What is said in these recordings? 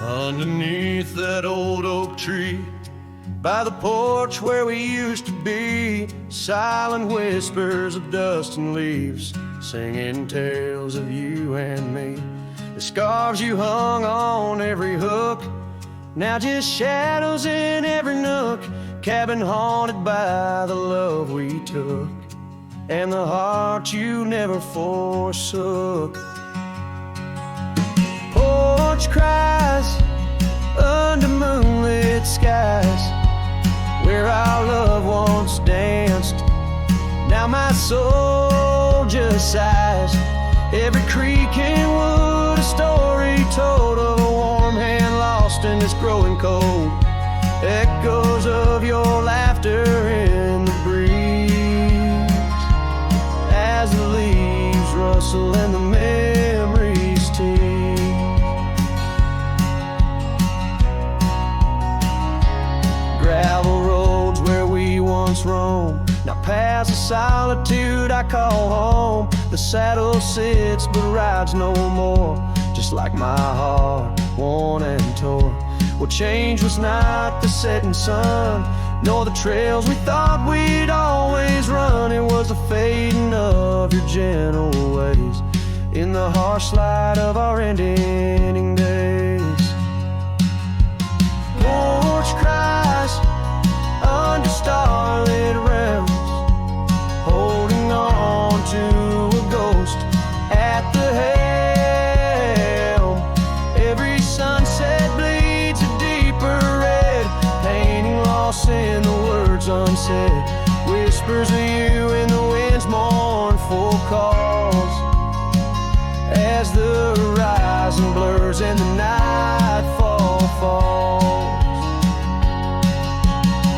Underneath that old oak tree, by the porch where we used to be, silent whispers of dust and leaves, singing tales of you and me. The scarves you hung on every hook, now just shadows in every nook. Cabin haunted by the love we took, and the heart you never forsook. Porch cries under moonlit skies, where our love once danced. Now my soul just sighs. Every creek and wood, a story told of a warm hand lost in this growing cold. Echoes of your laughter in the breeze, as the leaves rustle and the memories tease. Gravel roads where we once roamed, now past the solitude I call home. The saddle sits but rides no more, just like my heart, worn and torn. Well, change was not the setting sun, nor the trails we thought we'd always run. It was the fading of your gentle ways in the harsh light of our ending days. Porch cries under starlit realms, holding on to a ghost at the helm. Every sunset bleeds a deeper red, painting lost in the words unsaid. Whispers of you in the wind's mournful calls, as the horizon blurs and the nightfall falls.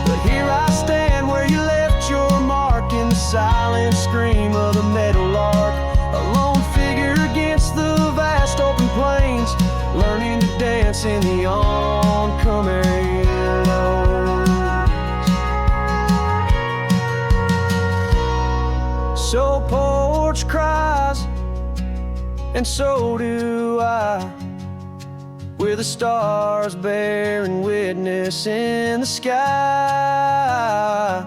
But here I stand where you left your mark, in the silent scream of the meadowlark, a lone figure against the vast open plains, learning to dance in the oncoming lows. So porch cries, and so do I, with the stars bearing witness in the sky.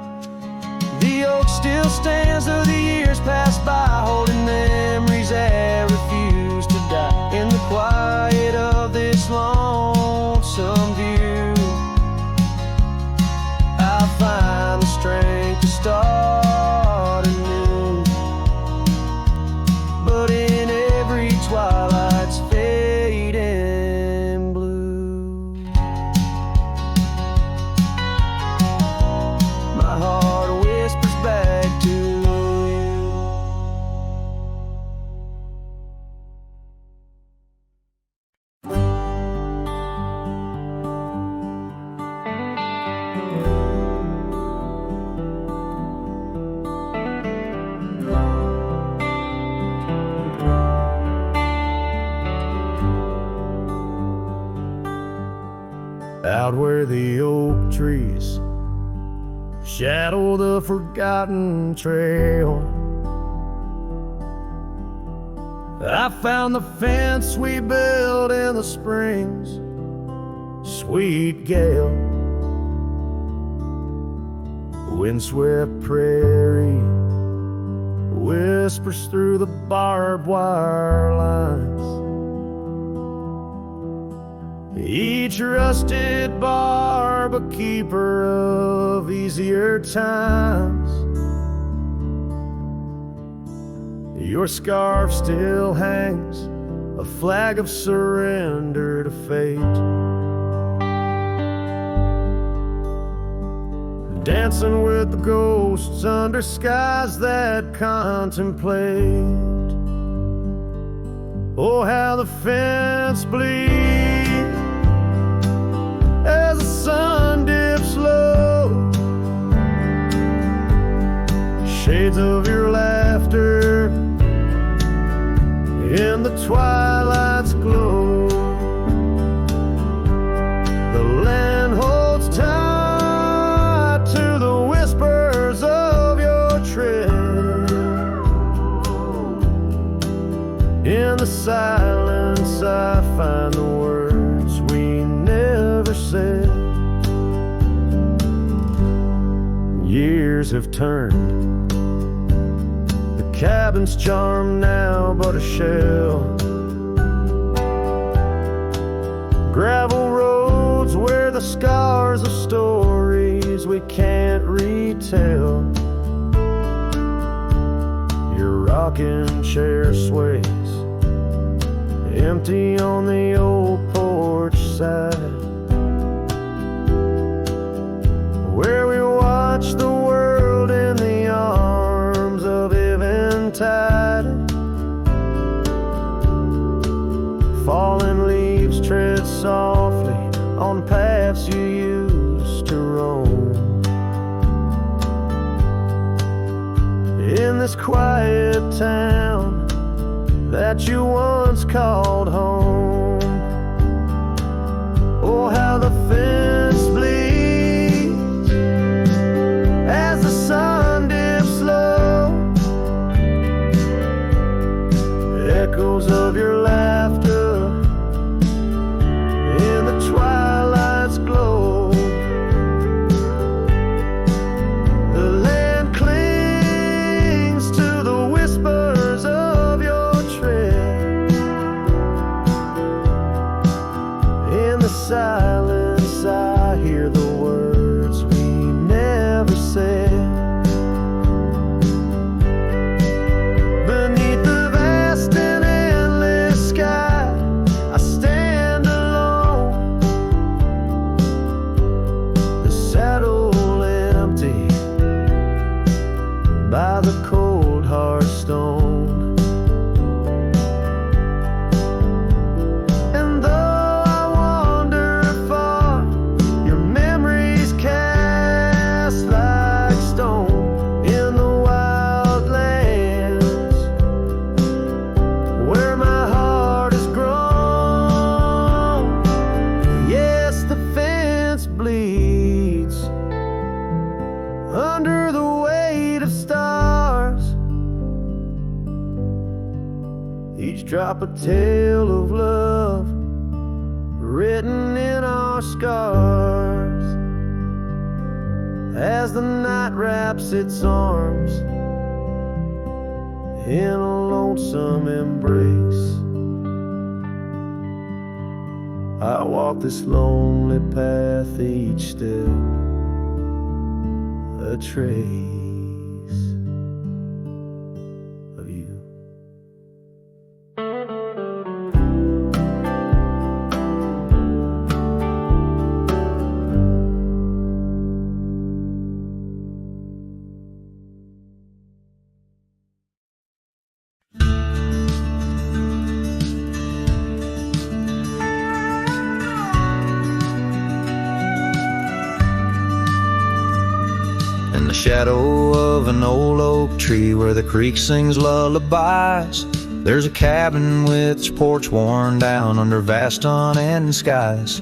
The oak still stands though the years pass by, holding memories that refuse to die. In the quiet of this lonesome view, I'll find the strength to start anew. But in every twilight's fading blue, my heart whispers back to you. Out where the oak trees shadow the forgotten trail, I found the fence we built in the spring's sweet gale. Windswept prairie whispers through the barbed wire lines, each rusted barb a keeper of easier times. Your scarf still hangs, a flag of surrender to fate, dancing with the ghosts under skies that contemplate. Oh, how the fence bleeds as the sun dips low. Shades of your laughter in the twilight's glow. The land holds tight to the whispers of your tread. In the silence I find the words we never said. Years have turned, the cabin's charm now but a shell. Gravel roads where the scars of stories we can't retell. Your rocking chair sways empty on the old porch side, where we watch the world in the arms of eventide. Falling leaves tread softly on paths you used to roam. In this quiet town that you once called home, oh, how the fence bleeds as the sun dips low. Echoes of your laughter in the twilight's glow. The land clings to the whispers of your tread. In the silence I hear the words we never said. Beneath the vast and endless sky I stand alone, the saddle empty by the cold hard stone. And though I wander far, your memories cast like stone in the wild lands where my heart has grown. Yes, the fence bleeds under the weight of stars, each drop a tale of love written in our scars. As the night wraps its arms in a lonesome embrace, I walk this lonely path, each step a trace of you. In the shadow of an old oak tree where the creek sings lullabies, there's a cabin with its porch worn down under vast unending skies.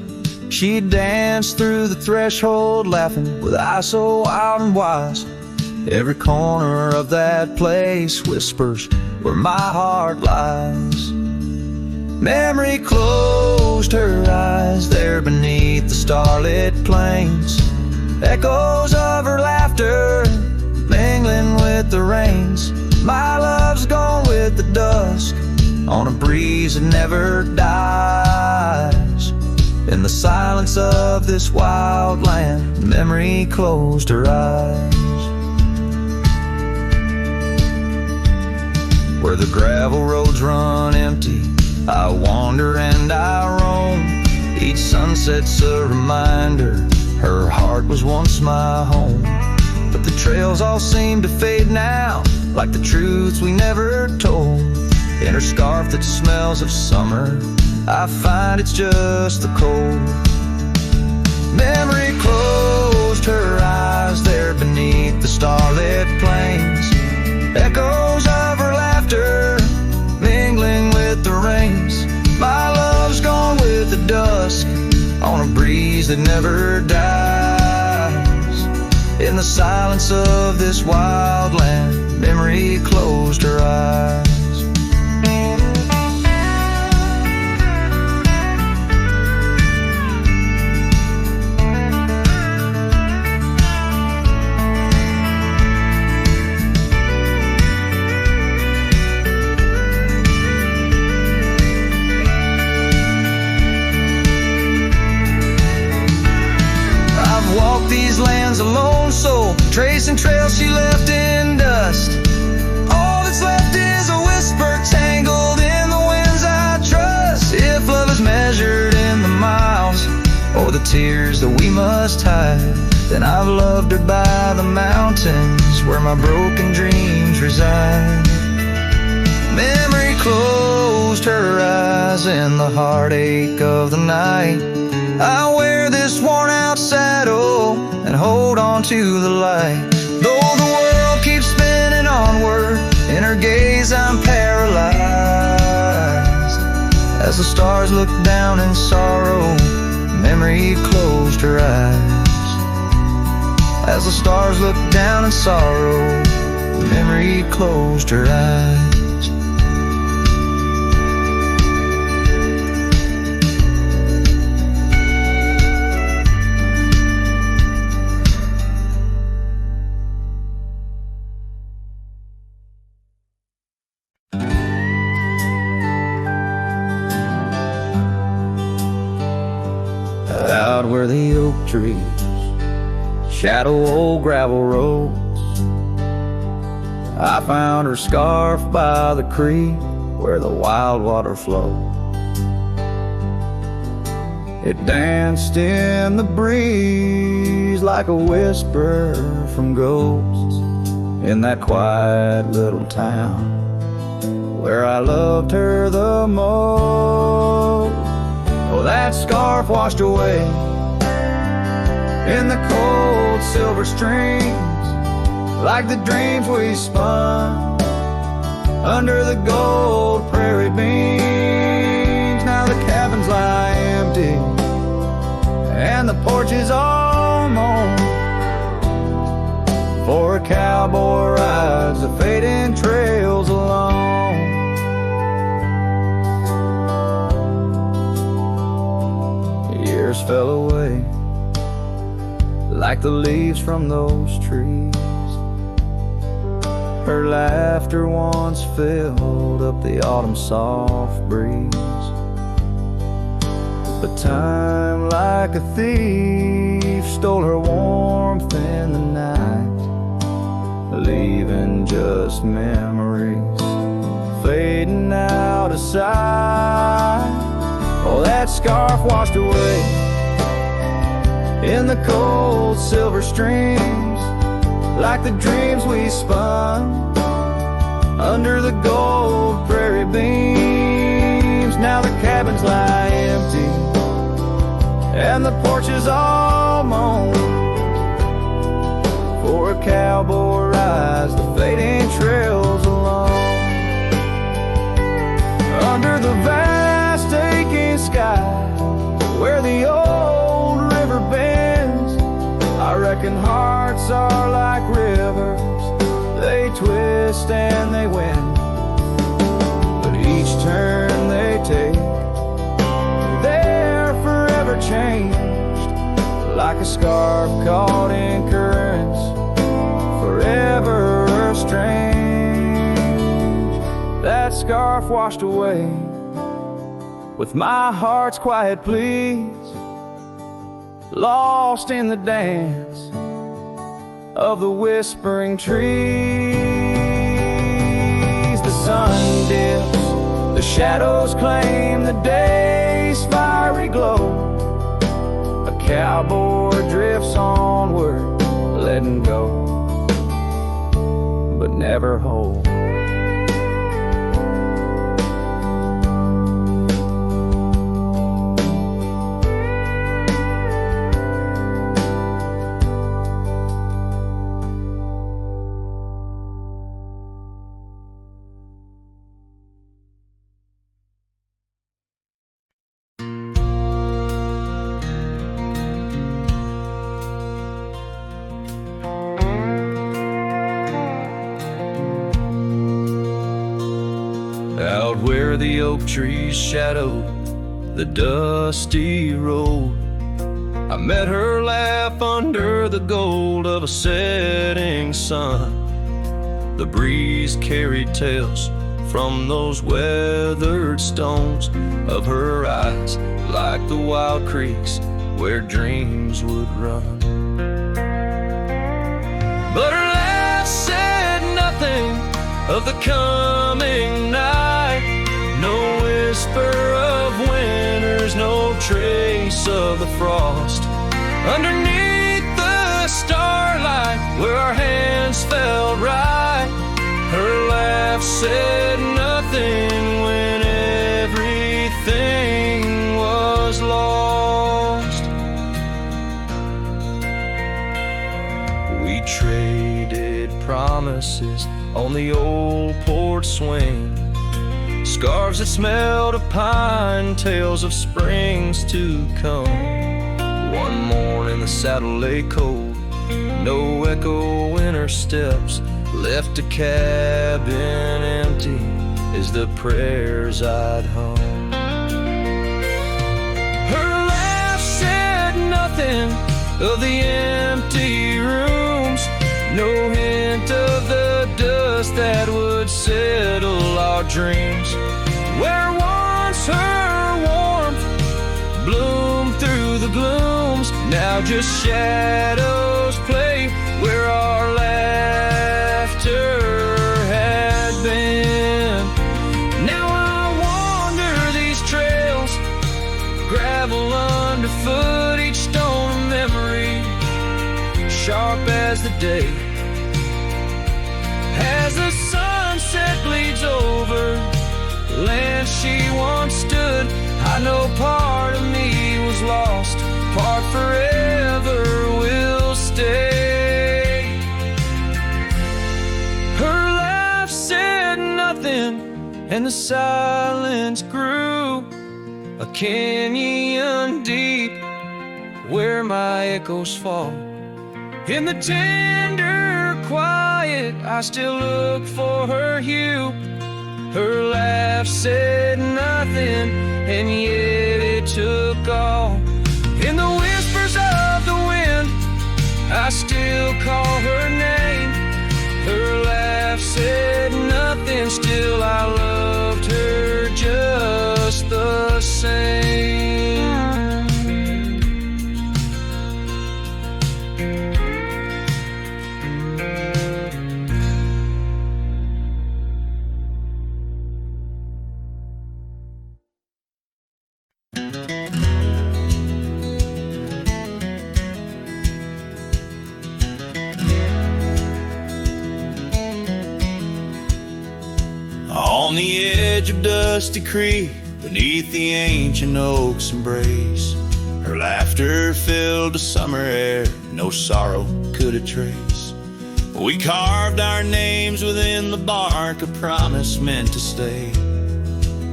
She'd dance through the threshold laughing with eyes so wild and wise. Every corner of that place whispers where my heart lies. Memory closed her eyes there beneath the starlit plains. Echoes of her laughter mingling with the rains. My love's gone with the dusk on a breeze that never dies. In the silence of this wild land, memory closed her eyes. Where the gravel roads run empty, I wander and I roam. Each sunset's a reminder her heart was once my home. But the trails all seem to fade now, like the truths we never told. In her scarf that smells of summer, I find it's just the cold. Memory closed her eyes there beneath the starlit plains. Echoes of her laughter mingling with the rains. My love's gone with the dusk on a breeze that never dies. In the silence of this wild land, memory closed her eyes. and trails she left in dust. All that's left is a whisper tangled in the winds I trust. If love is measured in the miles or the tears that we must hide, then I've loved her by the mountains where my broken dreams reside. Memory closed her eyes in the heartache of the night. I wear this worn out saddle and hold on to the light. Though the world keeps spinning onward, in her gaze I'm paralyzed. As the stars look down in sorrow, memory closed her eyes. As the stars look down in sorrow, memory closed her eyes. Out where the oak trees shadow old gravel roads, I found her scarf by the creek where the wild water flowed. It danced in the breeze like a whisper from ghosts in that quiet little town where I loved her the most. Oh, that scarf washed away in the cold silver streams, like the dreams we spun under the gold prairie beams. Now the cabins lie empty and the porch is all mown, for a cowboy rides the fading trails alone. Years fell away like the leaves from those trees. Her laughter once filled up the autumn soft breeze. But time, like a thief, stole her warmth in the night, leaving just memories fading out of sight. Oh, that scarf washed away in the cold silver streams, like the dreams we spun under the gold prairie beams. Now the cabins lie empty and the porch is all mown, for a cowboy rides the fading trails alone. Under the vast aching sky where the old river bends, I reckon hearts are like rivers, they twist and they win. But each turn they take, they're forever changed, like a scarf caught in currents, forever estranged. That scarf washed away with my heart's quiet pleas, lost in the dance of the whispering trees. The sun dips, the shadows claim the day's fiery glow. A cowboy drifts onward, letting go, but never hold. Out where the oak trees shadow the dusty road, I met her laugh under the gold of a setting sun. The breeze carried tales from those weathered stones of her eyes, like the wild creeks where dreams would run. but her laugh said nothing of the coming night. No whisper of winters, no trace of the frost. Underneath the starlight, where our hands felt right, her laugh said nothing when everything was lost. We traded promises on the old porch swing, scarves that smelled of pine, tales of springs to come. One morning the saddle lay cold, no echo in her steps, left a cabin empty as the prayers I'd hung. Her laugh said nothing of the empty rooms, no hint of the dust that would settle our dreams. Where once her warmth bloomed through the glooms, now just shadows play where our laughter had been. Now I wander these trails, gravel underfoot, each stone of memory, sharp as the day. As the sunset bleeds over land she once stood, I know part of me was lost, part forever will stay. Her laugh said nothing, and the silence grew a canyon deep where my echoes fall. In the tender quiet, I still look for her hue. Her laugh said nothing, and yet it took all. In the whispers of the wind, I still call her name. Her laugh said nothing, still I loved her just the same. On the edge of Dusty Creek, beneath the ancient oak's embrace, her laughter filled the summer air, no sorrow could it trace. We carved our names within the bark, a promise meant to stay.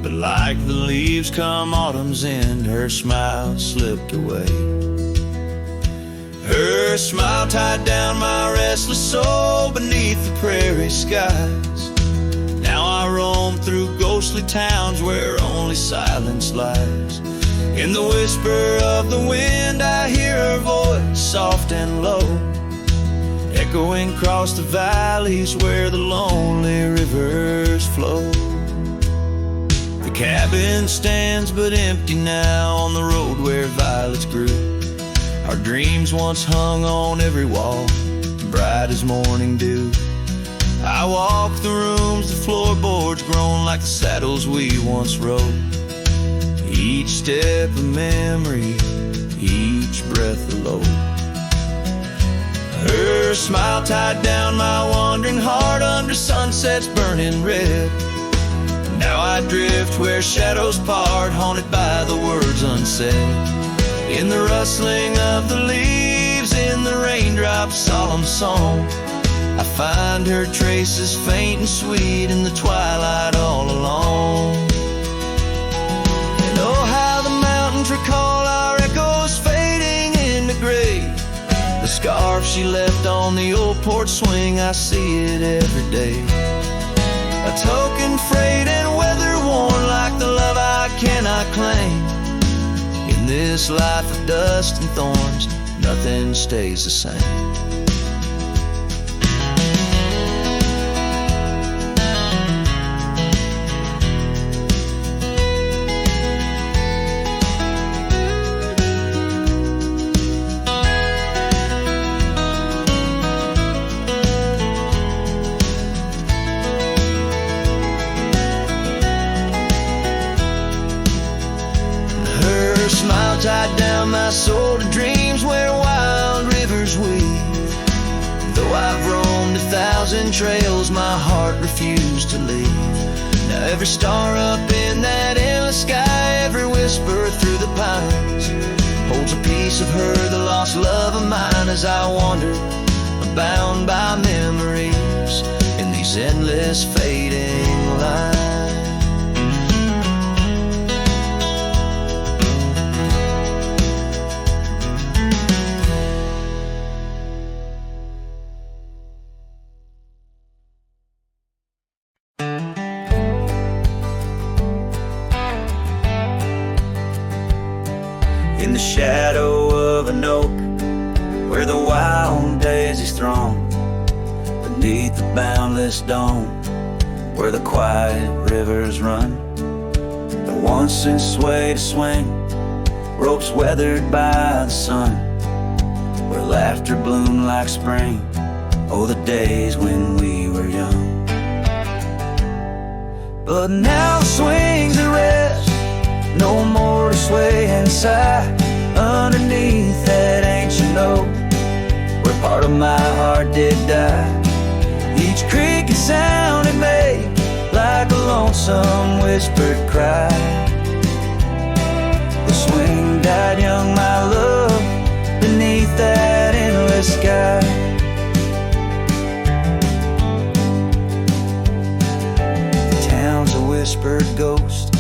But like the leaves come autumn's end, her smile slipped away. Her smile tied down my restless soul beneath the prairie skies. Now I roam through ghostly towns where only silence lies. In the whisper of the wind I hear her voice, soft and low, echoing across the valleys where the lonely rivers flow. The cabin stands but empty now on the road where violets grew. Our dreams once hung on every wall, bright as morning dew. I walk the rooms, the floorboards grown like the saddles we once rode. Each step a memory, each breath a load. Her smile tied down my wandering heart under sunsets burning red. Now I drift where shadows part, haunted by the words unsaid. In the rustling of the leaves, in the raindrops' solemn song, I find her traces faint and sweet in the twilight all alone. And oh, how the mountains recall our echoes fading into gray. The scarf she left on the old porch swing, I see it every day. A token frayed and weather worn like the love I cannot claim. In this life of dust and thorns, nothing stays the same. smile tied down my soul to dreams where wild rivers weave. Though I've roamed 1,000 trails, my heart refused to leave. Now every star up in that endless sky, every whisper through the pines, holds a piece of her, the lost love of mine, as I wander, bound by memories in these endless fading lines. In the shadow of an oak, where the wild daisies throng, beneath the boundless dome, where the quiet rivers run, the once in sway to swing, ropes weathered by the sun, where laughter bloomed like spring. Oh, the days when we were young. But now the swings at rest, no more to sway and sigh underneath that ancient oak, where part of my heart did die. Each creaking sound it made like a lonesome whispered cry. The swing died young, my love, beneath that endless sky. The town's a whispered ghost,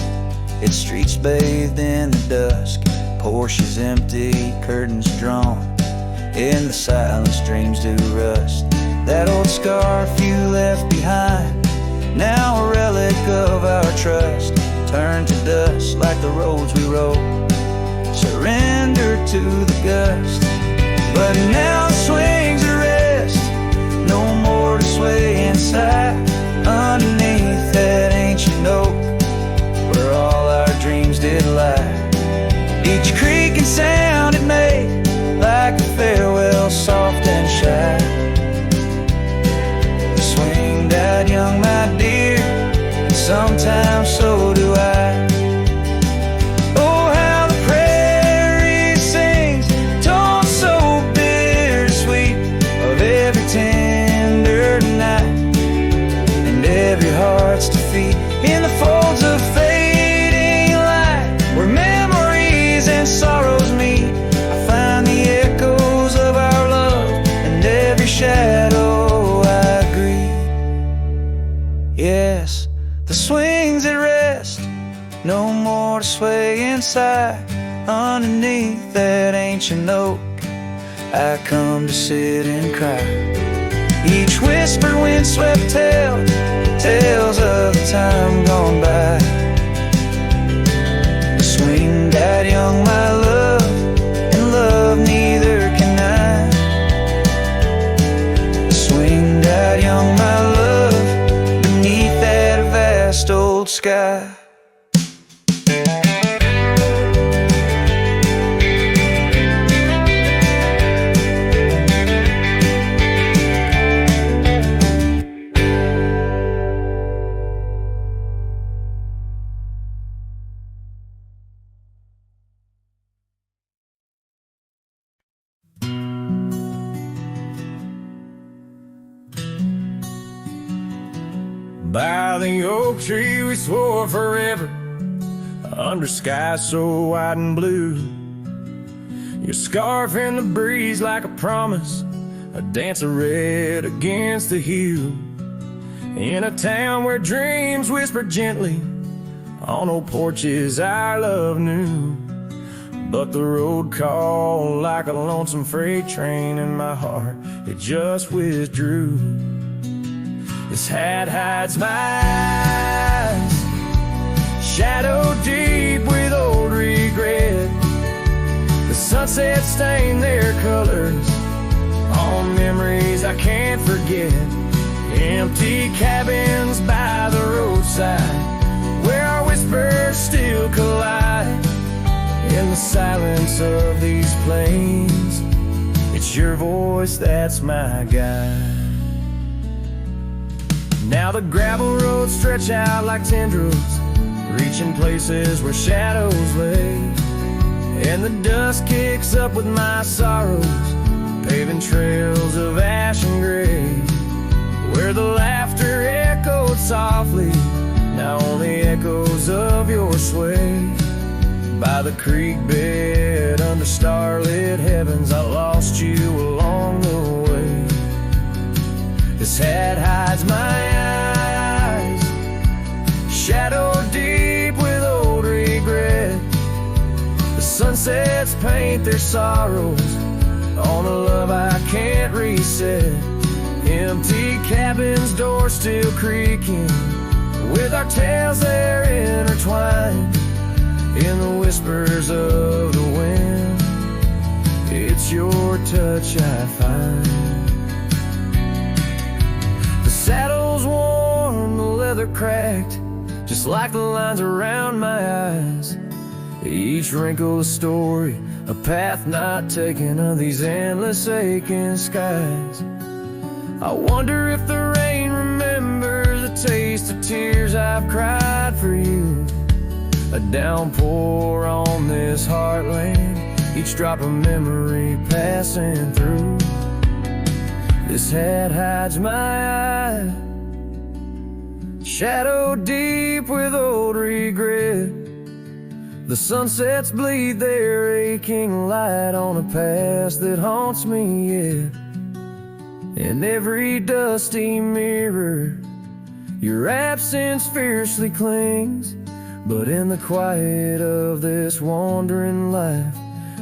its streets bathed in the dusk, Porch is empty, curtains drawn, in the silence dreams do rust. That old scarf you left behind, now a relic of our trust, turned to dust like the roads we rode, surrendered to the gust. But now the swings at rest, no more to sway inside underneath that ancient oak, where all our dreams did lie. Each creaking sound it made like a farewell, soft and shy. The swing died young, my dear, sometimes so do I. Oh, how the prairie sings, tones so bittersweet, of every tender night and every heart's defeat, in the folds of fading light, where memories and sorrows meet. I find the echoes of our love and every shadow I greet. Yes, the swings at rest, no more to sway inside underneath that ancient oak. I come to sit and cry. Each whisper windswept tale, tales of the time gone by. The swing died young, my love, and love neither can I. The swing died young, my love, beneath that vast old sky. By the oak tree we swore forever, under skies so white and blue. Your scarf in the breeze like a promise, a dance of red against the hue. In a town where dreams whisper gently, on old porches our love knew. But the road called like a lonesome freight train, and my heart, it just withdrew. This hat hides my eyes, shadow deep with old regret. The sunset stained their colors on memories I can't forget. Empty cabins by the roadside, where our whispers still collide. In the silence of these plains, it's your voice that's my guide. Now the gravel roads stretch out like tendrils, reaching places where shadows lay. and the dust kicks up with my sorrows, paving trails of ash and gray, where the laughter echoed softly, now only echoes of your sway. By the creek bed under starlit heavens, I lost you along the way. This hat hides my eyes, shadow deep with old regret. The sunsets paint their sorrows on a love I can't reset. Empty cabins, doors still creaking, with our tales there intertwined. In the whispers of the wind, it's your touch I find. The saddle's worn, the leather cracked, just like the lines around my eyes. Each wrinkle a story, a path not taken of these endless aching skies. I wonder if the rain remembers the taste of tears I've cried for you. A downpour on this heartland, each drop of memory passing through. This hat hides my eye, shadow deep with old regret. The sunsets bleed their aching light on a past that haunts me yet. In every dusty mirror, your absence fiercely clings. But in the quiet of this wandering life,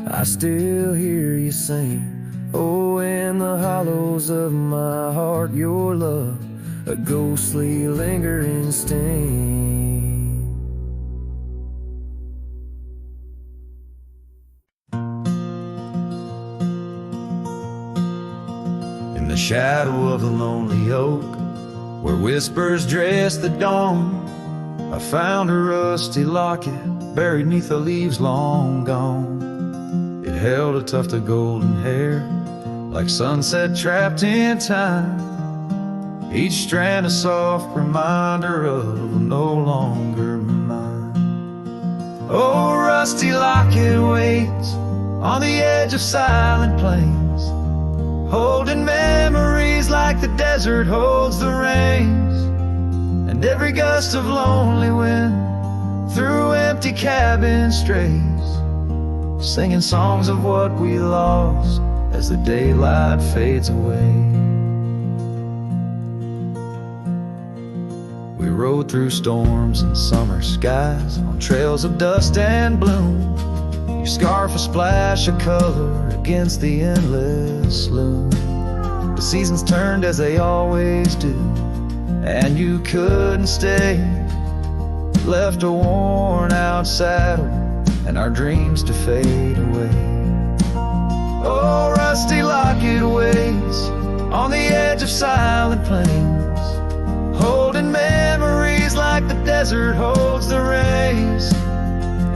I still hear you sing. Oh, in the hollows of my heart, your love, a ghostly lingering sting. In the shadow of the lonely oak, where whispers dress the dawn, I found a rusty locket buried neath the leaves long gone. It held a tuft of golden hair, like sunset trapped in time. Each strand a soft reminder of no longer mine. Oh, rusty locket waits on the edge of silent plains, holding memories like the desert holds the rains. And every gust of lonely wind through empty cabin strays, singing songs of what we lost as the daylight fades away. We rode through storms and summer skies on trails of dust and bloom. Your scarf a splash of color against the endless loom. The seasons turned as they always do, and you couldn't stay. Left a worn out saddle and our dreams to fade away. Oh, rusty locket waits on the edge of silent plains, holding memories like the desert holds the rays.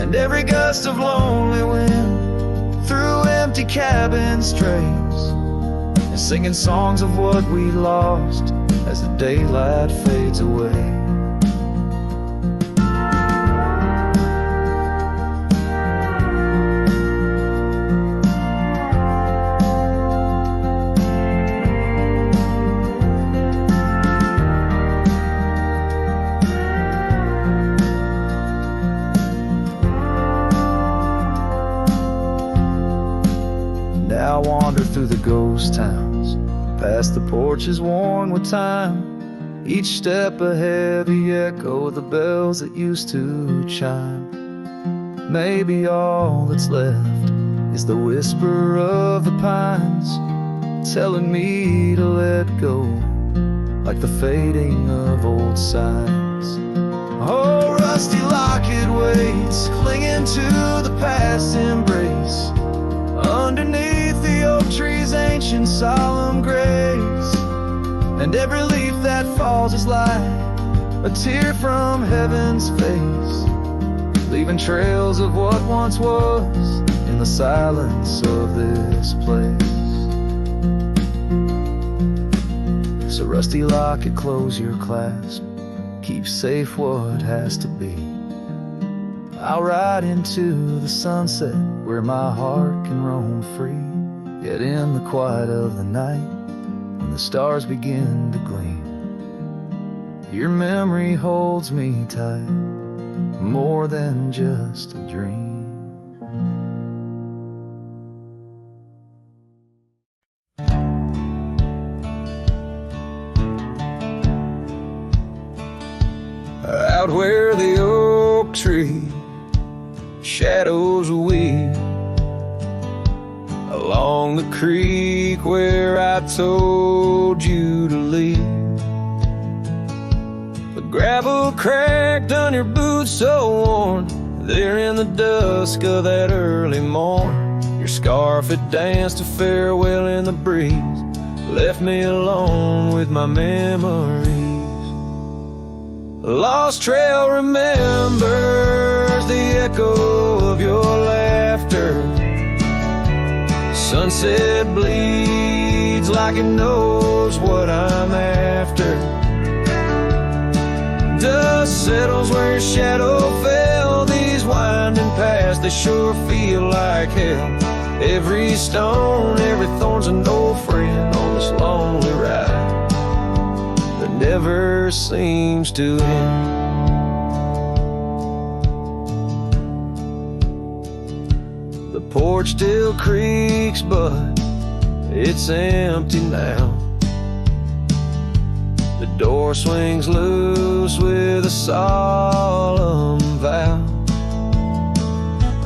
And every gust of lonely wind through empty cabin strays, and singing songs of what we lost as the daylight fades away. Now I wander through the ghost towns, past the porches worn with time. Each step a heavy echo of the bells that used to chime. Maybe all that's left is the whisper of the pines, telling me to let go, like the fading of old signs. Oh, rusty locket waits, clinging to the past embrace, underneath the oak tree's ancient solemn grace. And every leaf that falls is like a tear from heaven's face, leaving trails of what once was in the silence of this place. So rusty locket, close your clasp, keep safe what has to be. I'll ride into the sunset where my heart can roam free. Yet in the quiet of the night, when the stars begin to gleam, your memory holds me tight, more than just a dream. Out where the oak tree shadows weave, along the creek where I told you to leave. The gravel cracked on your boots so worn, there in the dusk of that early morn. Your scarf had danced a farewell in the breeze, left me alone with my memories. A lost trail remembers the echo of your laughter. Sunset bleeds like it knows what I'm after. Dust settles where your shadow fell. These winding paths, they sure feel like hell. Every stone, every thorn's an old friend on this lonely ride that never seems to end. The porch still creaks, but it's empty now. The door swings loose with a solemn vow.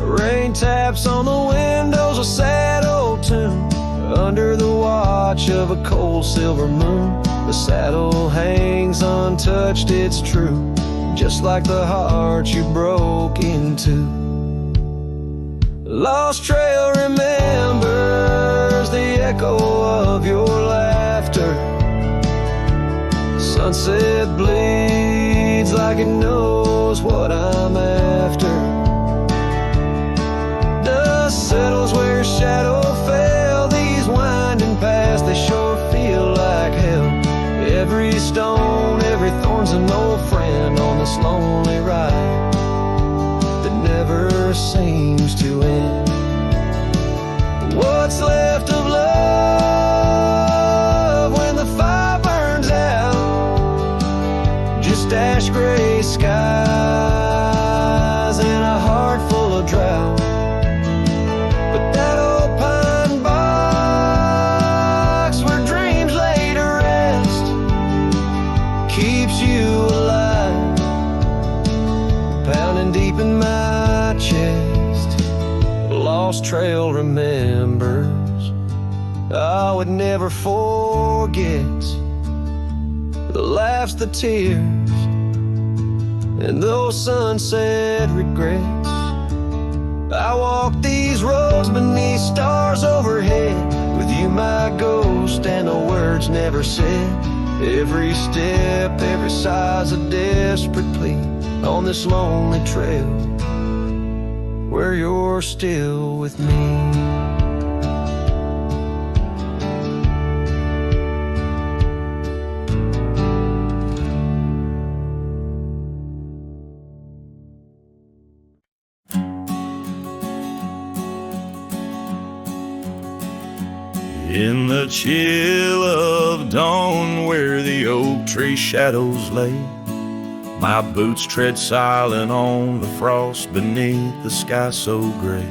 Rain taps on the windows, a sad old tune, under the watch of a cold silver moon. The saddle hangs untouched, it's true, just like the heart you broke into. Lost trail remembers the echo of your laughter. Sunset bleeds like it knows what I'm after. Dust settles where your shadow fell. These winding paths, they sure feel like hell. Every stone, every thorn's an old friend on this lonely ride that never seems to end. What's left of love when the fire burns out? Just ash gray skies and a heart full of drought. But that old pine box where dreams lay to rest keeps you alive, pounding deep in my chest. Lost trail remembers, I would never forget the laughs, the tears, and those sunset regrets. I walk these roads beneath stars overhead, with you my ghost and the words never said. Every step, every sigh's a desperate plea on this lonely trail where you're still with me. In the chill of dawn where the oak tree shadows lay, my boots tread silent on the frost beneath the sky so gray.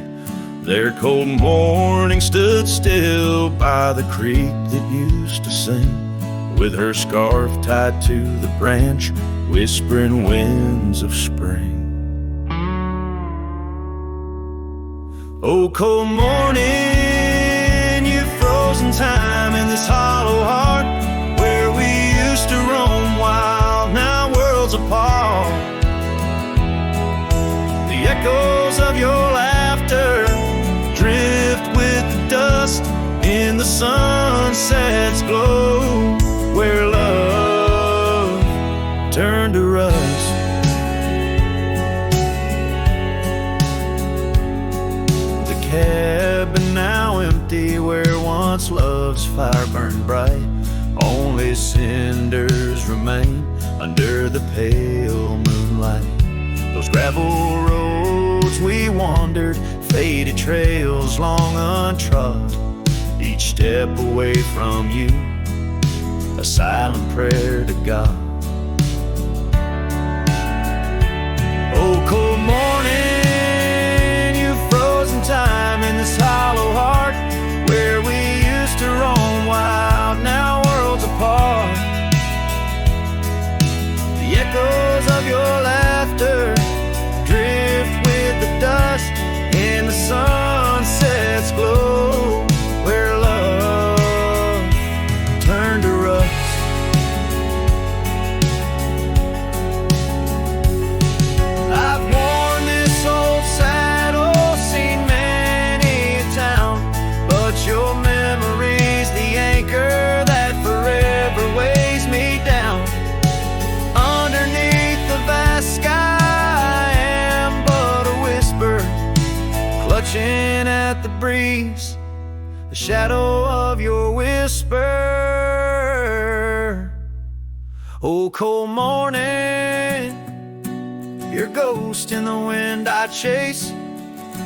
Their cold morning stood still by the creek that used to sing, with her scarf tied to the branch, whispering winds of spring. Oh, cold morning, you've frozen time in this hollow heart where we used to roam wild, now worlds apart. The echoes of your laughter drift with the dust in the sunset's glow, where love turned to rust. The cabin now empty where once love's fire burned bright, only cinders remain under the pale moonlight. Those gravel roads wandered, faded trails long untrod, each step away from you, a silent prayer to God. Oh, cold morning, you've frozen time in this hollow heart, where we used to roam wild, now worlds apart. The echoes of your laughter drift with the dust in the sunset's glow, where love turned to rust. I've worn this old saddle, seen many a town, but your memory's the anchor that forever weighs me down. Underneath the vast sky, I am but a whisper, clutching at the breeze, the shadow of your whisper. Oh, cold morning, your ghost in the wind I chase,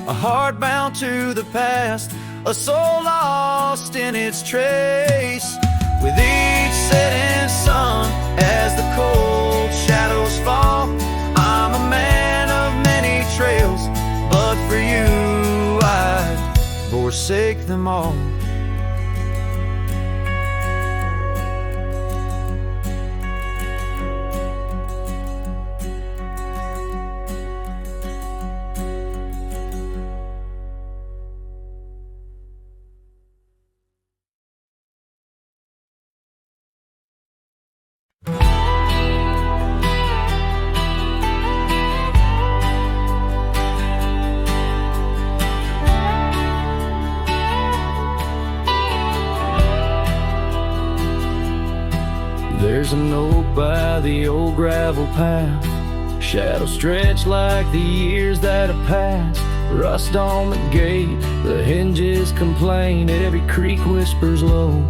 a heart bound to the past, a soul lost in its trace. With each setting sun, as the cold shadows fall, I'm a man of many trails, but for you I'd forsake them all. There's a note by the old gravel path, shadows stretch like the years that have passed. Rust on the gate, the hinges complain, every creak whispers low,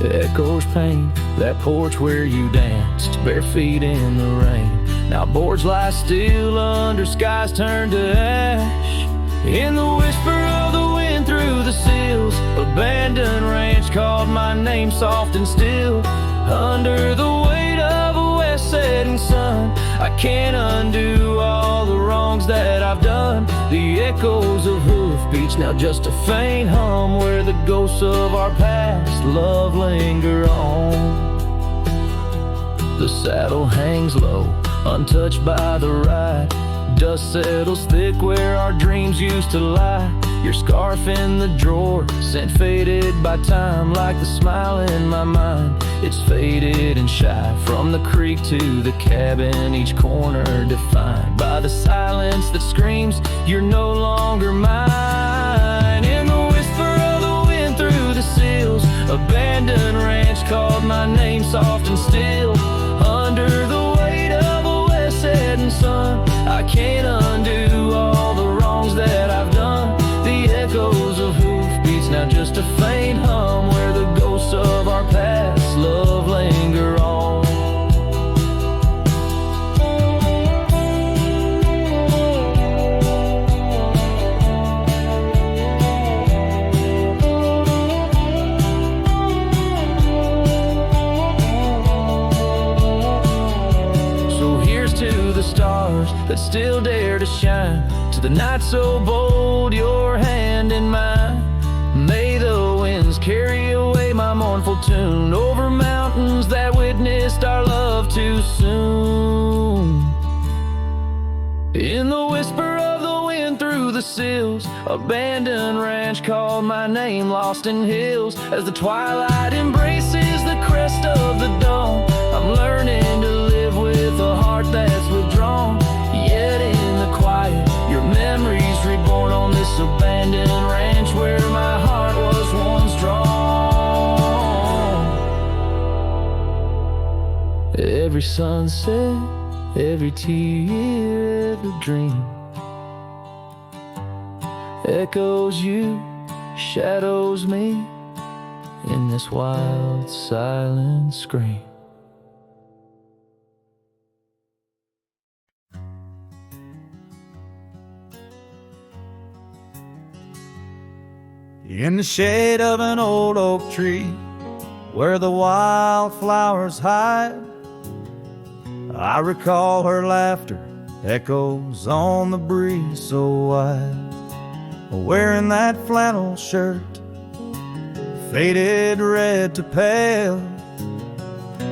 echoes pain. That porch where you danced, bare feet in the rain, now boards lie still under skies turned to ash. In the whisper of the wind through the sills, abandoned ranch called my name soft and still. Under the weight of a west setting sun, I can't undo all the wrongs that I've done. The echoes of hoofbeats, now just a faint hum, where the ghosts of our past love linger on. The saddle hangs low, untouched by the ride. Dust settles thick where our dreams used to lie. Your scarf in the drawer, scent faded by time, like the smile in my mind. It's faded and shy, from the creek to the cabin, each corner defined by the silence that screams, you're no longer mine. In the whisper of the wind through the sills, abandoned ranch called my name soft and still. Under the weight of a west setting sun, I can't undo all the wrongs that I've done. The echoes of hoofbeats, now just a faint hum, where the ghosts of our past love linger on. So here's to the stars that still dare to shine, to the night so bold, your hand in mine. May the winds carry away my mournful tune, over mountains that witnessed our love too soon. In the whisper of the wind through the sills, abandoned ranch called my name lost in hills. As the twilight embraces the crest of the dawn, I'm learning to live with a heart that's withdrawn. Yet in the quiet, your memories reborn on this abandoned ranch, where my heart was once drawn. Every sunset, every tear, every dream echoes you, shadows me in this wild silent scream. in the shade of an old oak tree where the wildflowers hide. I recall her laughter echoes on the breeze so wide, wearing that flannel shirt, faded red to pale,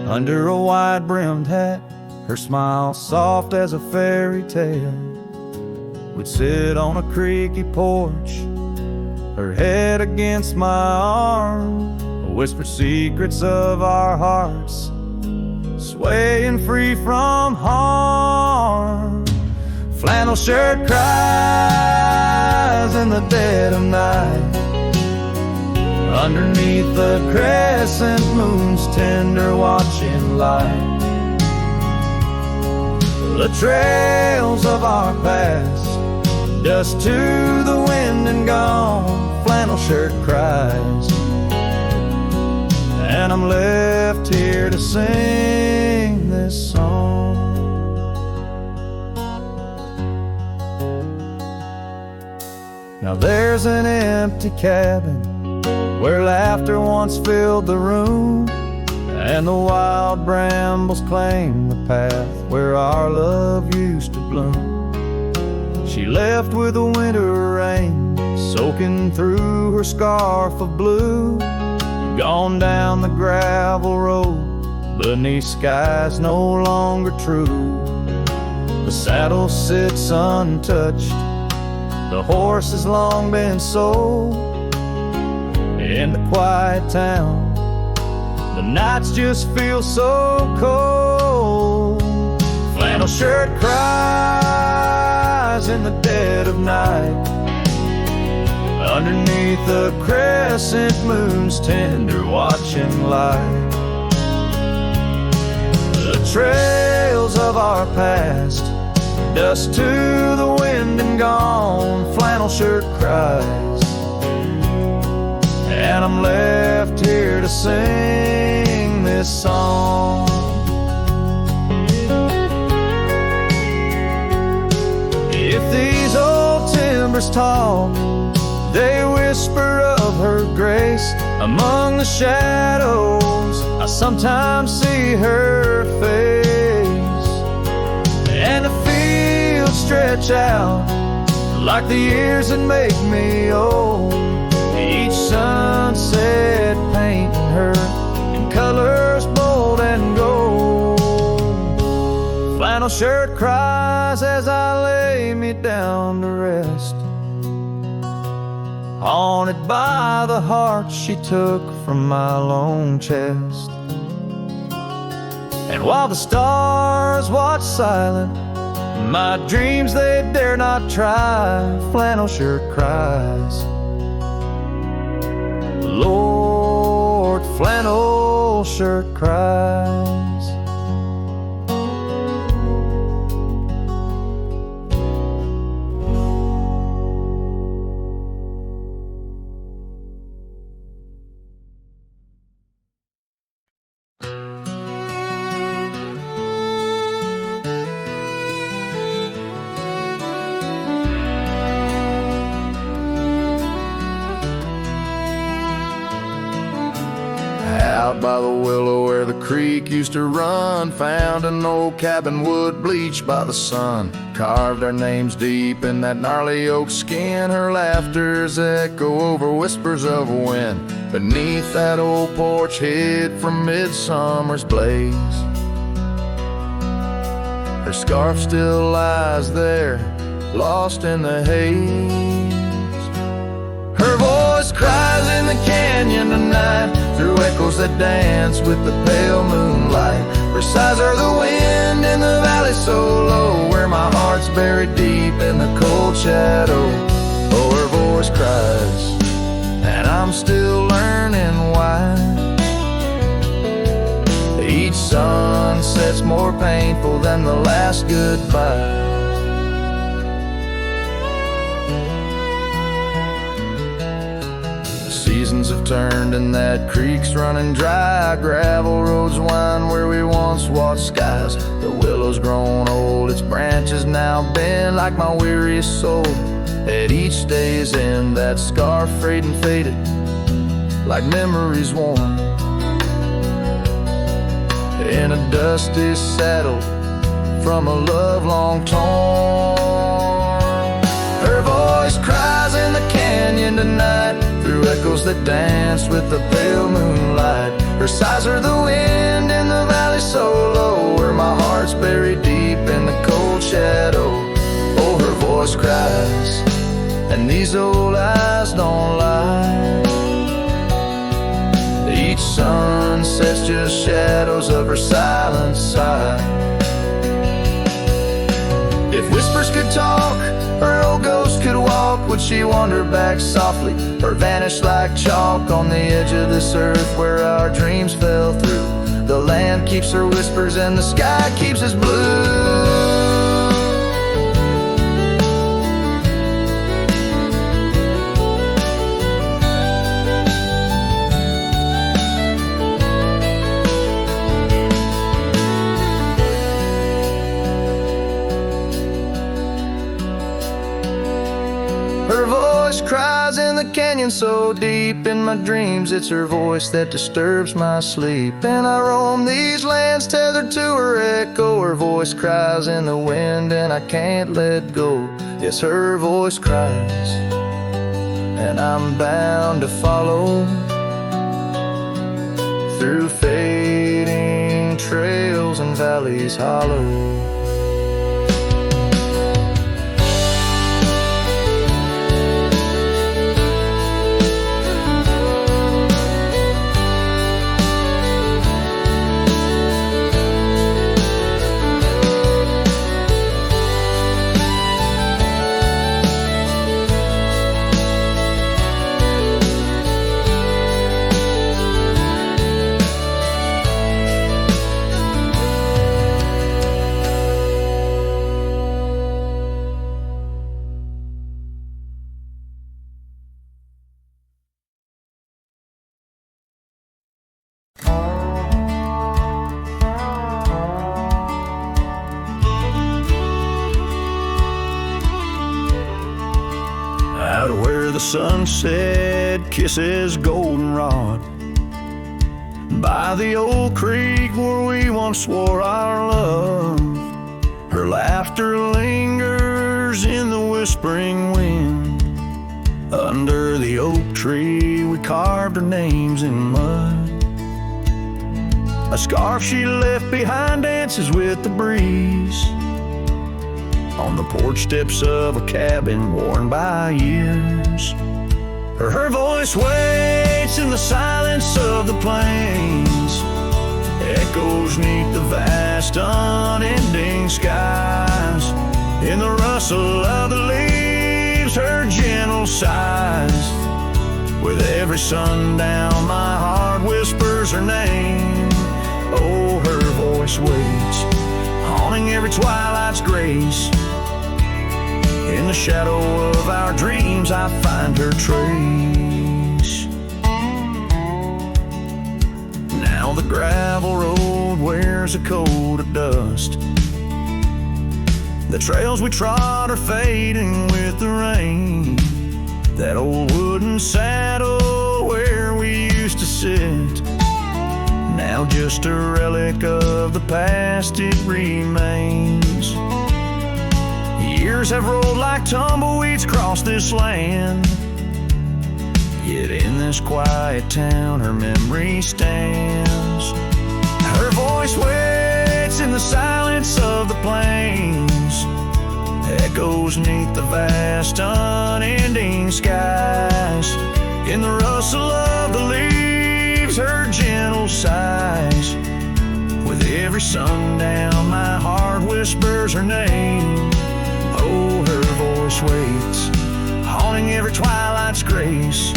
under a wide-brimmed hat, her smile soft as a fairy tale. We'd sit on a creaky porch, her head against my arm, whisper secrets of our hearts, swaying free from harm. Flannel shirt cries in the dead of night, underneath the crescent moon's tender watching light. The trails of our past, dust to the wind and gone. Flannel shirt cries, and I'm left here to sing this song. Now there's an empty cabin where laughter once filled the room, and the wild brambles claim the path where our love used to bloom. She left with the winter rain soaking through her scarf of blue, gone down the gravel road beneath skies no longer true. The saddle sits untouched, the horse has long been sold. In the quiet town, the nights just feel so cold. Flannel shirt cries in the dead of night, underneath the crescent moon's tender watching light. The trails of our past, dust to the wind and gone. Flannel shirt cries, and I'm left here to sing this song. If these old timbers talk, they whisper of her grace. Among the shadows, I sometimes see her face, and the fields stretch out like the years that make me old. Each sunset painting her in colors bold and gold. Flannel shirt cries as I lay me down to rest, haunted by the heart she took from my lone chest. And while the stars watch silent, my dreams they dare not try. Flannel shirt cries, Lord, flannel shirt cries. Out by the willow where the creek used to run, found an old cabin wood bleached by the sun. Carved our names deep in that gnarly oak skin. Her laughter's echo over whispers of wind beneath that old porch hid from midsummer's blaze. Her scarf still lies there, lost in the haze. Her voice cries in the canyon tonight, through echoes that dance with the pale moonlight. Her sighs are the wind in the valley so low, where my heart's buried deep in the cold shadow. Oh, her voice cries, and I'm still learning why. Each sunset's more painful than the last goodbye. Seasons have turned and that creek's running dry. Gravel roads wind where we once watched skies. The willow's grown old, its branches now bend like my weary soul. At each day's end, that scar frayed and faded, like memories worn. In a dusty saddle from a love long torn. Her voice cries in the canyon tonight, through echoes that dance with the pale moonlight. Her sighs are the wind in the valley so low, where my heart's buried deep in the cold shadow. Oh, her voice cries, and these old eyes don't lie. Each sunset's just shadows of her silent sigh. If whispers could talk, or old ghosts could walk, would she wander back softly, or vanish like chalk on the edge of this earth where our dreams fell through? The land keeps her whispers and the sky keeps us blue. Her voice cries in the canyon so deep in my dreams. It's her voice that disturbs my sleep. And I roam these lands tethered to her echo. Her voice cries in the wind and I can't let go. Yes, her voice cries, and I'm bound to follow through fading trails and valleys hollow. Out where the sunset kisses goldenrod, by the old creek where we once swore our love, her laughter lingers in the whispering wind. Under the oak tree we carved our names in mud. A scarf she left behind dances with the breeze on the porch steps of a cabin worn by years. Her voice waits in the silence of the plains, echoes neath the vast unending skies. In the rustle of the leaves, her gentle sighs. With every sundown my heart whispers her name. Oh, her voice waits, haunting every twilight's grace. In the shadow of our dreams I find her trace. Now the gravel road wears a coat of dust. The trails we trod are fading with the rain. That old wooden saddle where we used to sit, now just a relic of the past it remains. Years have rolled like tumbleweeds across this land, yet in this quiet town her memory stands. Her voice waits in the silence of the plains, echoes neath the vast unending skies. In the rustle of the leaves her gentle sighs. With every sundown my heart whispers her name. Oh, her voice waits, haunting every twilight's grace.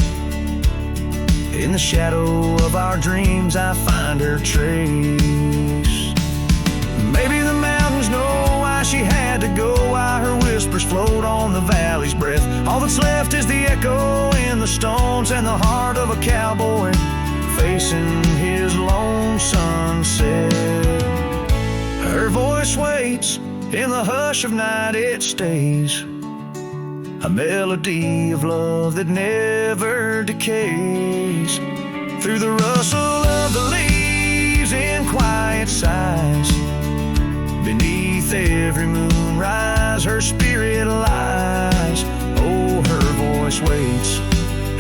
In the shadow of our dreams I find her trace. Maybe the mountains know why she had to go, why her whispers float on the valley's breath. All that's left is the echo in the stones and the heart of a cowboy facing his lone sunset. Her voice waits, in the hush of night it stays, a melody of love that never decays. Through the rustle of the leaves in quiet sighs, beneath every moonrise, her spirit lies. Oh, her voice waits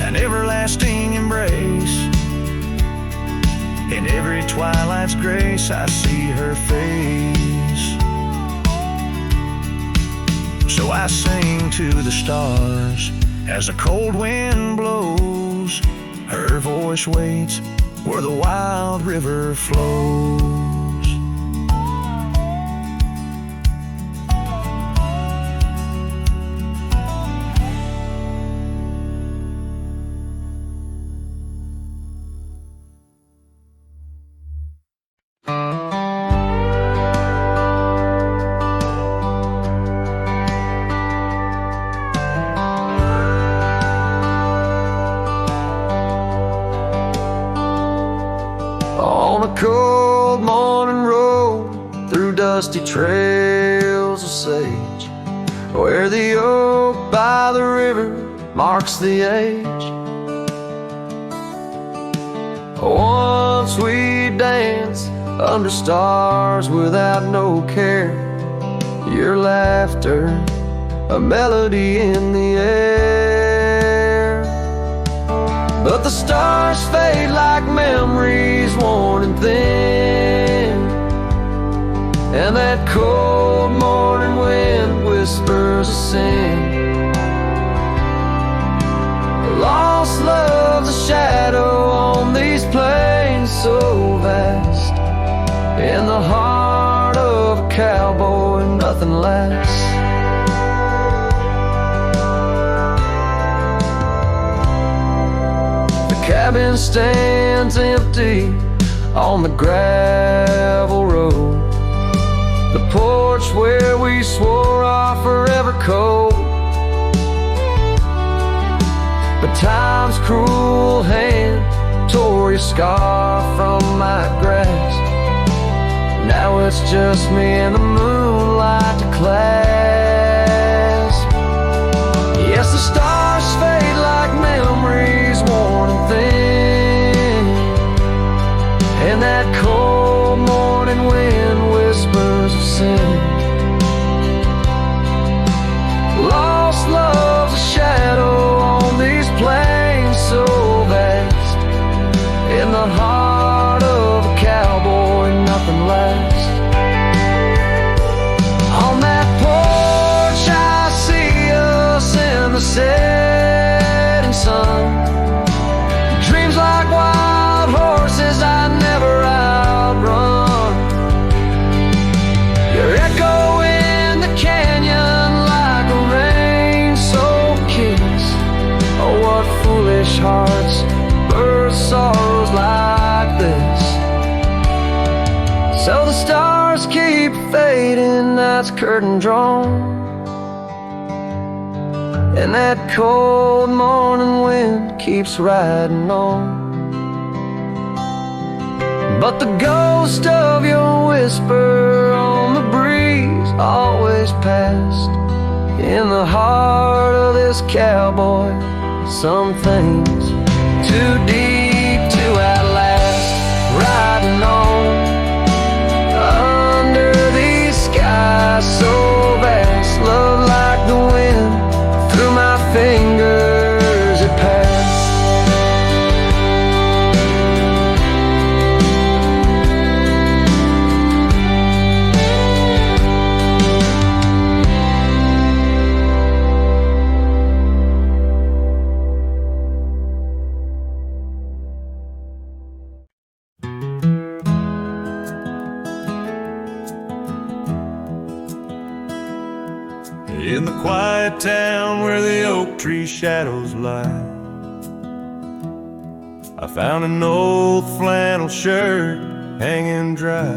an everlasting embrace. In every twilight's grace, I see her face. So I sing to the stars as the cold wind blows. Her voice waits where the wild river flows. Cold morning road through dusty trails of sage, where the oak by the river marks the age. Once we danced under stars without no care, your laughter a melody in the air. But the stars fade like memories worn and thin, and that cold morning wind whispers a sin. Lost love's a shadow on these plains so vast, in the heart of a cowboy nothing lasts. Cabin stands empty on the gravel road, the porch where we swore our forever code. But time's cruel hand tore your scar from my grasp. Now it's just me and the moonlight to clasp. Yes, the stars fade like memories worn and thin, and that cold morning wind whispers of sin. Lost love's a shadow on these plains so vast, in the heart of a cowboy nothing lasts. On that porch I see us in the setting sun, dreams like wild horses I never outrun. Your echo in the canyon like a rain-soaked kiss. Oh, what foolish hearts birth sorrows like this. So the stars keep fading, night's curtain drawn, and that cold morning wind keeps riding on. But the ghost of your whisper on the breeze always passed. In the heart of this cowboy, some things too deep to outlast. Riding on under these skies so vast, love like the wind through my fingers it passed. In the quiet town where the oak tree shadows lie, I found an old flannel shirt hanging dry.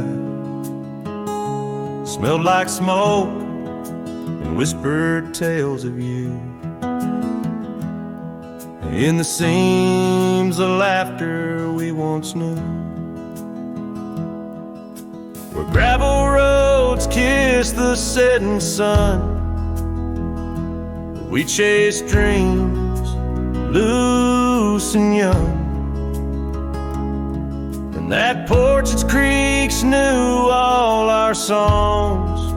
Smelled like smoke and whispered tales of you. In the seams of laughter we once knew, where gravel roads kiss the setting sun, We chased dreams, loose and young. And that porch, its creaks knew all our songs.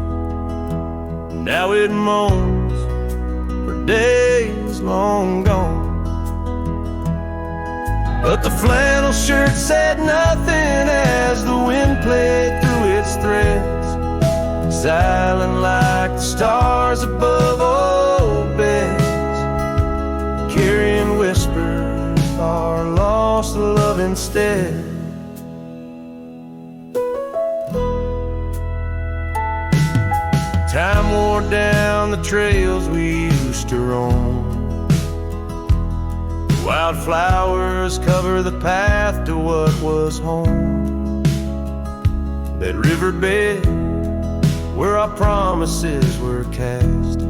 Now it moans for days long gone. But the flannel shirt said nothing as the wind played through its threads, silent like the stars above old beds, carrying whispers of our lost love instead. Time wore down the trails we used to roam. Wildflowers cover the path to what was home. That riverbed where our promises were cast,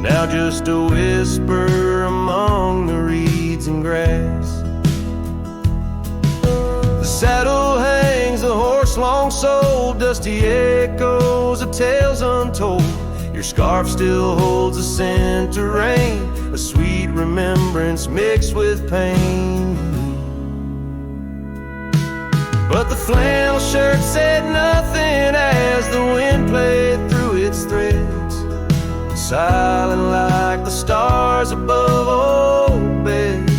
now just a whisper among the reeds and grass. The saddle hangs, the horse long sold, dusty echoes of tales untold. Your scarf still holds a scent of rain, a sweet remembrance mixed with pain. But the flannel shirt said nothing as the wind played through its threads, silent like the stars above old beds,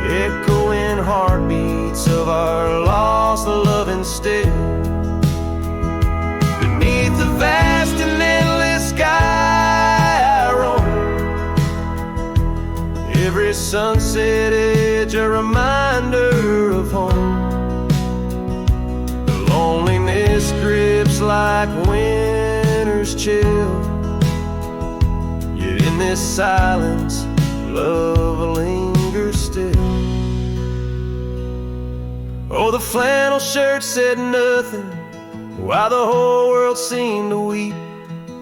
echoing heartbeats of our lost love instead. Beneath the vast and endless sky I roam, every sunset edge a reminder of home. The loneliness grips like winter's chill, yet in this silence love lingers still. Oh, the flannel shirt said nothing while the whole world seemed to weep.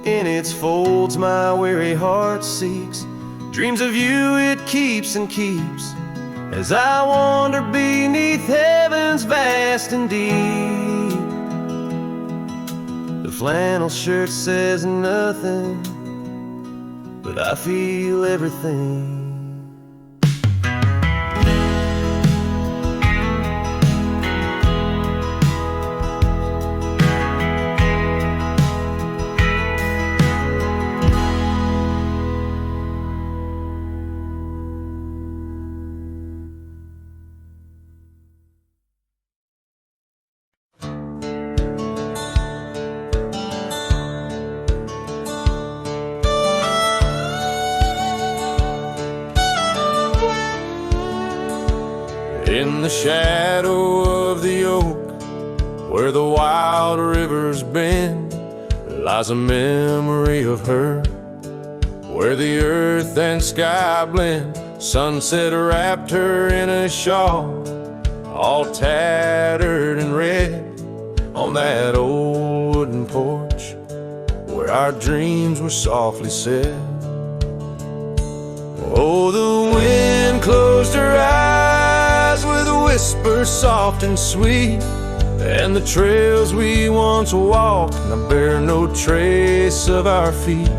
In its folds my weary heart seeks dreams of you, it keeps and keeps, as I wander beneath heaven's vast and deep. The flannel shirt says nothing, but I feel everything. In the shadow of the oak, where the wild rivers bend, lies a memory of her, where the earth and sky blend. Sunset wrapped her in a shawl, all tattered and red, on that old wooden porch where our dreams were softly said. Oh, the wind closed her eyes with a whisper soft and sweet, and the trails we once walked now bear no trace of our feet.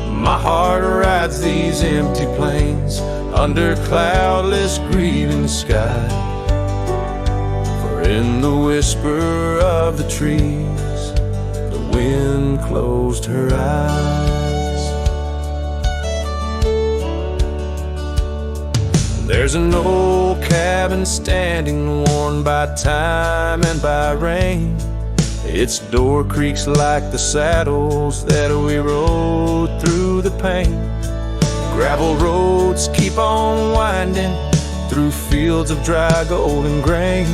My heart rides these empty plains under cloudless grieving sky, for in the whisper of the trees the wind closed her eyes. There's an old cabin standing, worn by time and by rain. Its door creaks like the saddles that we rode through the pain. Gravel roads keep on winding through fields of dry golden grain,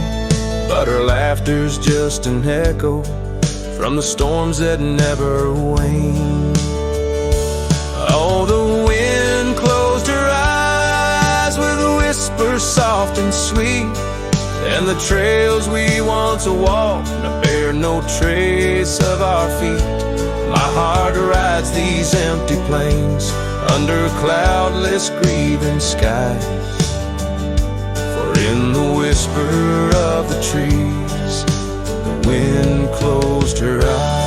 but her laughter's just an echo from the storms that never wane. Oh, the wind closed her eyes with a whisper soft and sweet, and the trails we once walked now bear no trace of our feet. My heart rides these empty plains under cloudless grieving skies, for in the whisper of the trees the wind closed her eyes.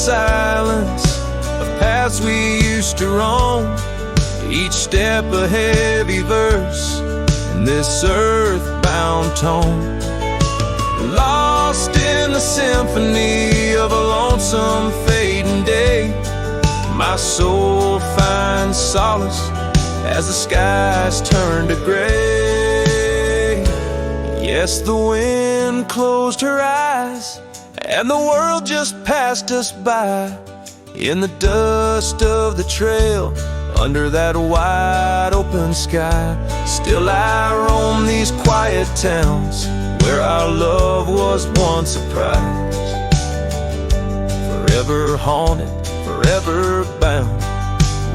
silence of paths we used to roam, each step a heavy verse in this earthbound tone. Lost in the symphony of a lonesome fading day, my soul finds solace as the skies turn to gray. Yes, the wind closed her eyes and the world just passed us by. In the dust of the trail, under that wide open sky, still I roam these quiet towns where our love was once a prize. Forever haunted, forever bound,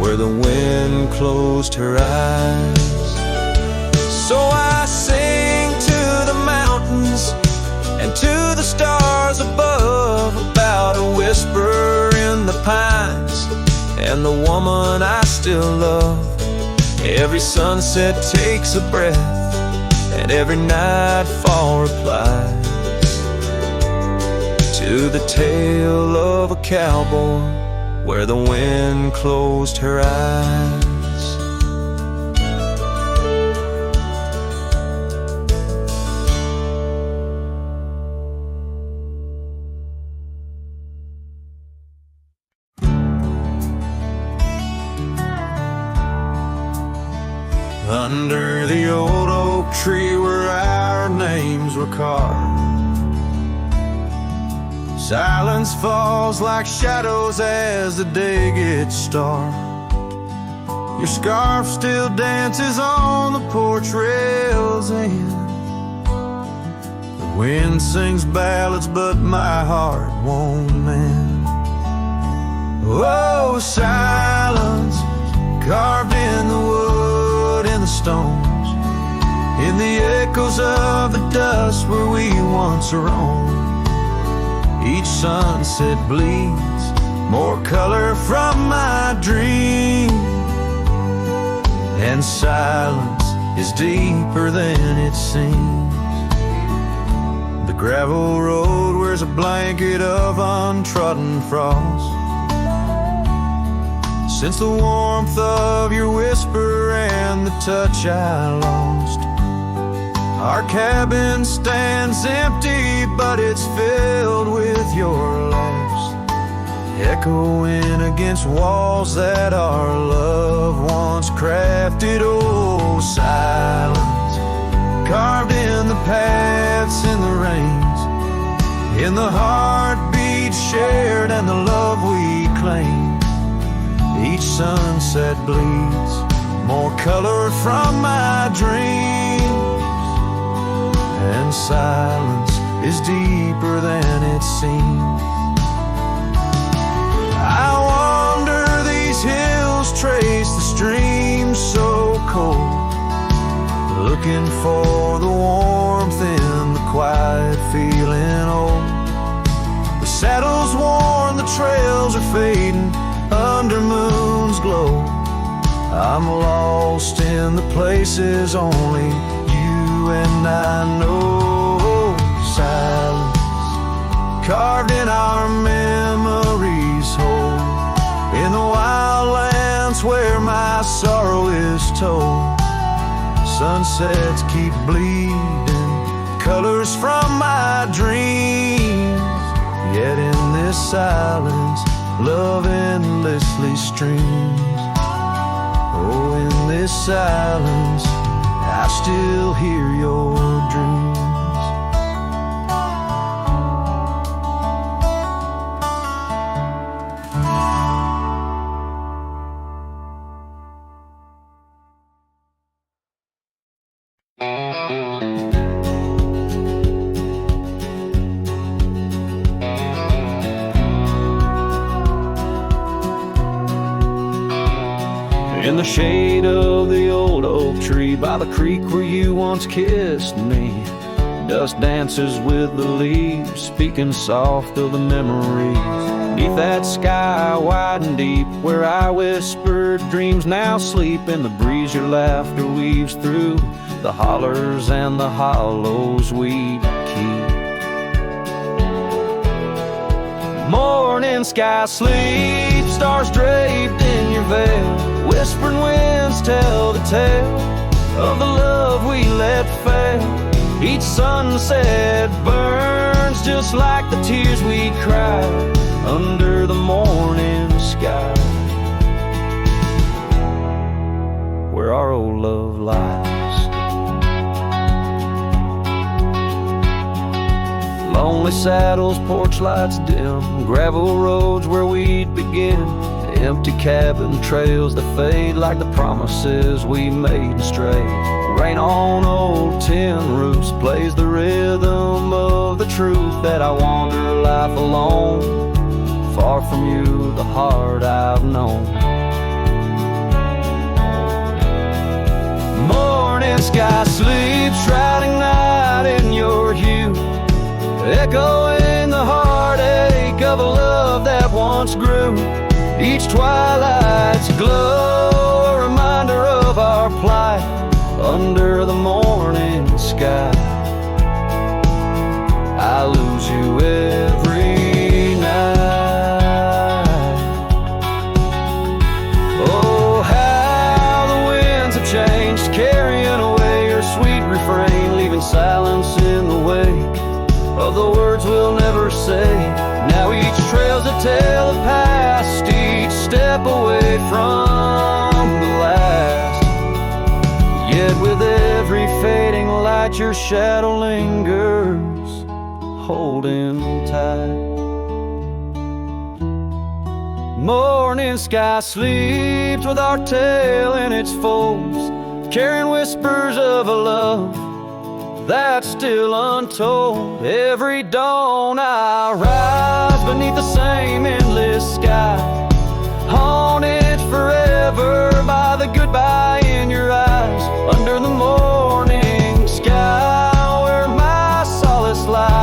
where the wind closed her eyes. So I sing to the mountains and to the stars above about a whisper in the pines and the woman I still love. Every sunset takes a breath and every nightfall replies to the tale of a cowboy where the wind closed her eyes. Under the old oak tree where our names were carved, silence falls like shadows as the day gets dark. Your scarf still dances on the porch rails and the wind sings ballads but my heart won't mend. Oh, silence carved in the wood and the stones, in the echoes of the dust where we once roamed. Each sunset bleeds more color from my dream, and silence is deeper than it seems. The gravel road wears a blanket of untrodden frost since the warmth of your whisper and the touch I lost. Our cabin stands empty, but it's filled with your laughs, echoing against walls that our love once crafted. Oh, silence carved in the paths, in the rains, in the heartbeat shared and the love we claim. Each sunset bleeds more color from my dreams, and silence is deeper than it seems. I wander these hills, trace the streams so cold, looking for the warmth in the quiet feeling old. The saddle's worn, the trails are fading under moon's glow. I'm lost in the places only you and I know. Silence carved in our memories whole, in the wildlands where my sorrow is told. Sunsets keep bleeding colors from my dreams, yet in this silence love endlessly streams. Oh, in this silence I still hear your dreams. In the shade of the old oak tree by the creek where you once kissed me, dust dances with the leaves, speaking soft of the memories. Beneath that sky wide and deep where I whispered dreams now sleep, in the breeze your laughter weaves through the hollers and the hollows we keep. Morning morning sky sleeps, stars draped in your veil. Whispering winds tell the tale of the love we let fail. Each sunset burns just like the tears we cried under the morning sky, where our old love lies. Lonely saddles, porch lights dim, gravel roads where we'd begin, empty cabin trails that fade like the promises we made and strayed. Rain on old tin roofs plays the rhythm of the truth that I wander life alone, far from you, the heart I've known. Morning sky sleeps, shrouding night in your hue, echoing the heartache of a love that once grew. Each twilight's glow, a reminder of our plight under the morning sky. I lose you every night. Oh, how the winds have changed, carrying away your sweet refrain, leaving silence in the wake of the words we'll never say. Now each trail's a tale of past, each step away from the last. Yet with every fading light your shadow lingers, holding tight. Morning sky sleeps with our tale in its folds, carrying whispers of a love that's still untold. Every dawn I rise beneath the same endless sky, haunted forever by the goodbye in your eyes, under the morning sky where my solace lies.